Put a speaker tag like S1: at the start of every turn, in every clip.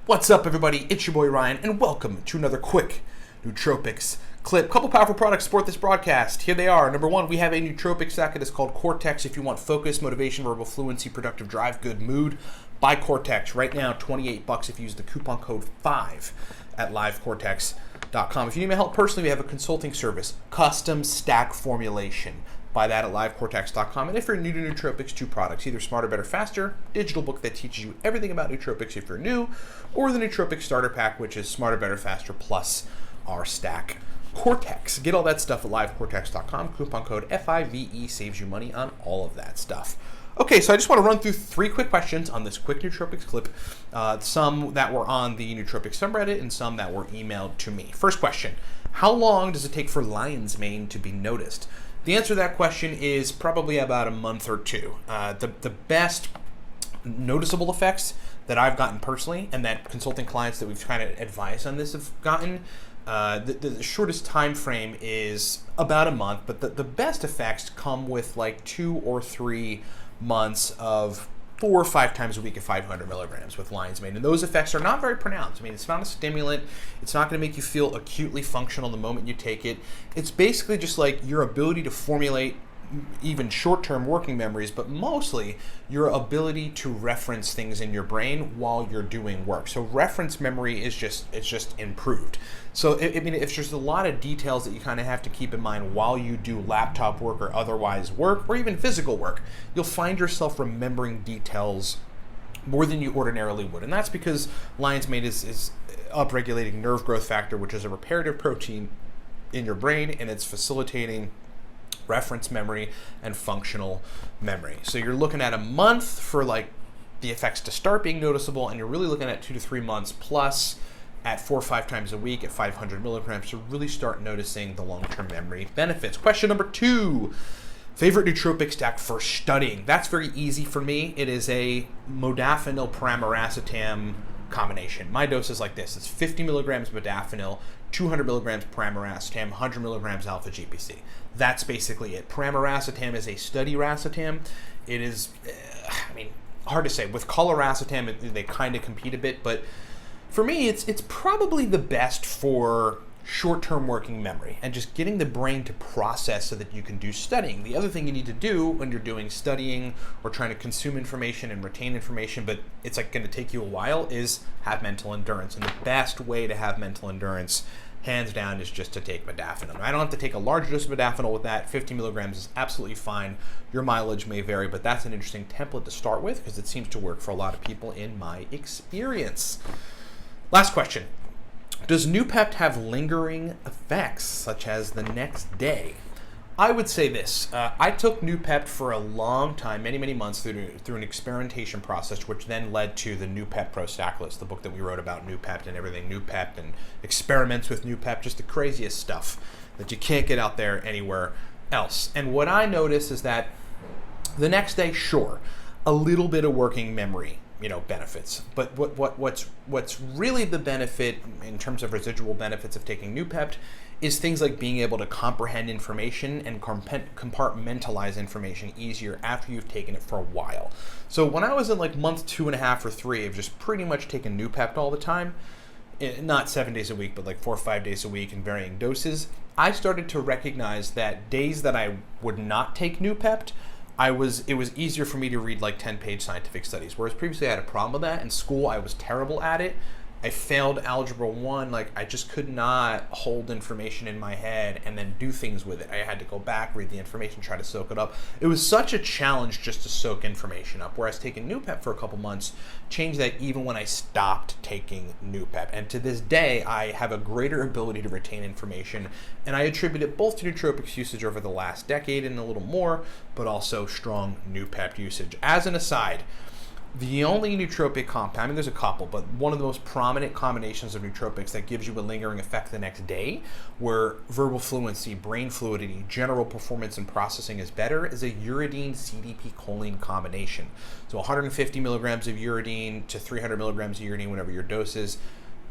S1: What's up, everybody? It's your boy Ryan, and welcome to another quick Nootropics clip. Couple powerful products support this broadcast. Here they are. Number one, we have a nootropic stack. It is called Cortex. If you want focus, motivation, verbal fluency, productive drive, good mood, buy Cortex. Right now, $28 if you use the coupon code 5 at livecortex.com. If you need my help personally, we have a consulting service, custom stack formulation. Buy that at livecortex.com. And if you're new to nootropics, 2 products, either Smarter, Better, Faster, digital book that teaches you everything about nootropics if you're new, or the Nootropic Starter Pack, which is Smarter, Better, Faster, plus our stack, Cortex. Get all that stuff at livecortex.com. Coupon code FIVE saves you money on all of that stuff. Okay, so I just want to run through 3 quick questions on this quick nootropics clip. Some that were on the Nootropics subreddit and some that were emailed to me. First question, how long does it take for lion's mane to be noticed? The answer to that question is probably about a month or 2. The best noticeable effects that I've gotten personally and that consulting clients that we've kind of advised on this have gotten, the shortest time frame is about a month, but the best effects come with like 2 or 3 months of 4 or 5 times a week at 500 milligrams with lion's mane. And those effects are not very pronounced. I mean, it's not a stimulant. It's not going to make you feel acutely functional the moment you take it. It's basically just like your ability to formulate even short-term working memories, but mostly your ability to reference things in your brain while you're doing work. So reference memory is just improved. So I mean, if there's a lot of details that you kind of have to keep in mind while you do laptop work or otherwise work, or even physical work, you'll find yourself remembering details more than you ordinarily would. And that's because lion's mane is upregulating nerve growth factor, which is a reparative protein in your brain, and it's facilitating reference memory and functional memory. So you're looking at a month for like the effects to start being noticeable, and you're really looking at 2 to 3 months plus at 4 or 5 times a week at 500 milligrams to really start noticing the long-term memory benefits. Question number 2, favorite nootropic stack for studying. That's very easy for me. It is a modafinil pramiracetam combination. My dose is like this. It's 50 milligrams modafinil, 200 milligrams pramiracetam, 100 milligrams alpha GPC. That's basically it. Pramiracetam is a study racetam. It is, hard to say. With coliracetam, they kind of compete a bit, but for me, it's probably the best for short-term working memory and just getting the brain to process so that you can do studying. The other thing you need to do when you're doing studying or trying to consume information and retain information, but it's like going to take you a while, is have mental endurance. And the best way to have mental endurance, hands down, is just to take modafinil. I don't have to take a large dose of modafinil with that. 50 milligrams is absolutely fine. Your mileage may vary, but that's an interesting template to start with because it seems to work for a lot of people in my experience. Last question. Does Noopept have lingering effects, such as the next day? I would say this. I took Noopept for a long time, many months, through an experimentation process, which then led to the Noopept Pro Stack List, the book that we wrote about Noopept and everything Noopept and experiments with Noopept, just the craziest stuff that you can't get out there anywhere else. And what I noticed is that the next day, sure, a little bit of working memory, benefits. But what's really the benefit in terms of residual benefits of taking Noopept is things like being able to comprehend information and compartmentalize information easier after you've taken it for a while. So when I was in like month 2.5 or 3 of just pretty much taking Noopept all the time, not 7 days a week, but like 4 or 5 days a week in varying doses, I started to recognize that days that I would not take Noopept, it was easier for me to read like 10-page scientific studies, whereas previously I had a problem with that. In school, I was terrible at it. I failed Algebra 1. Like, I just could not hold information in my head and then do things with it. I had to go back, read the information, try to soak it up. It was such a challenge just to soak information up, whereas taking Noopept for a couple months changed that even when I stopped taking Noopept. And to this day, I have a greater ability to retain information, and I attribute it both to nootropics usage over the last decade and a little more, but also strong Noopept usage. As an aside, the only nootropic compound, there's a couple, but one of the most prominent combinations of nootropics that gives you a lingering effect the next day, where verbal fluency, brain fluidity, general performance and processing is better, is a Uridine CDP choline combination. So 150 milligrams of Uridine to 300 milligrams of Uridine, whatever your dose is,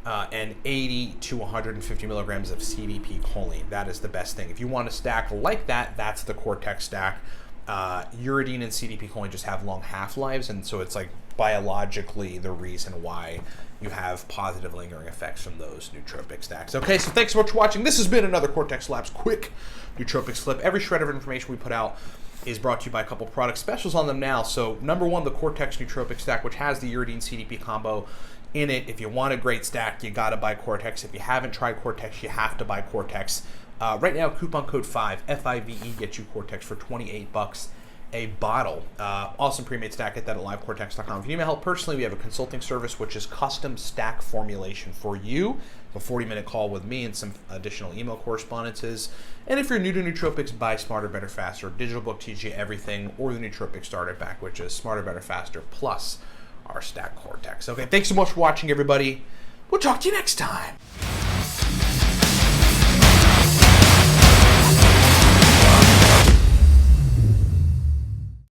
S1: and 80 to 150 milligrams of CDP choline. That is the best thing. If you want a stack like that, that's the Cortex stack. Uridine and CDP choline just have long half-lives, and so it's like biologically the reason why you have positive lingering effects from those nootropic stacks. Okay, so thanks so much for watching. This has been another Cortex Labs quick nootropics clip. Every shred of information we put out is brought to you by a couple product specials on them now. So number one, the Cortex nootropic stack, which has the Uridine CDP combo in it. If you want a great stack, you gotta buy Cortex. If you haven't tried Cortex, you have to buy Cortex. Right now, coupon code 5, F-I-V-E, gets you Cortex for $28 a bottle. Awesome pre-made stack. Get that at livecortex.com. If you need my help personally, we have a consulting service, which is custom stack formulation for you. A 40-minute call with me and some additional email correspondences. And if you're new to nootropics, buy Smarter, Better, Faster. Digital book teaches you everything, or the Nootropic Starter Pack, which is Smarter, Better, Faster, plus our stack Cortex. Okay, thanks so much for watching, everybody. We'll talk to you next time.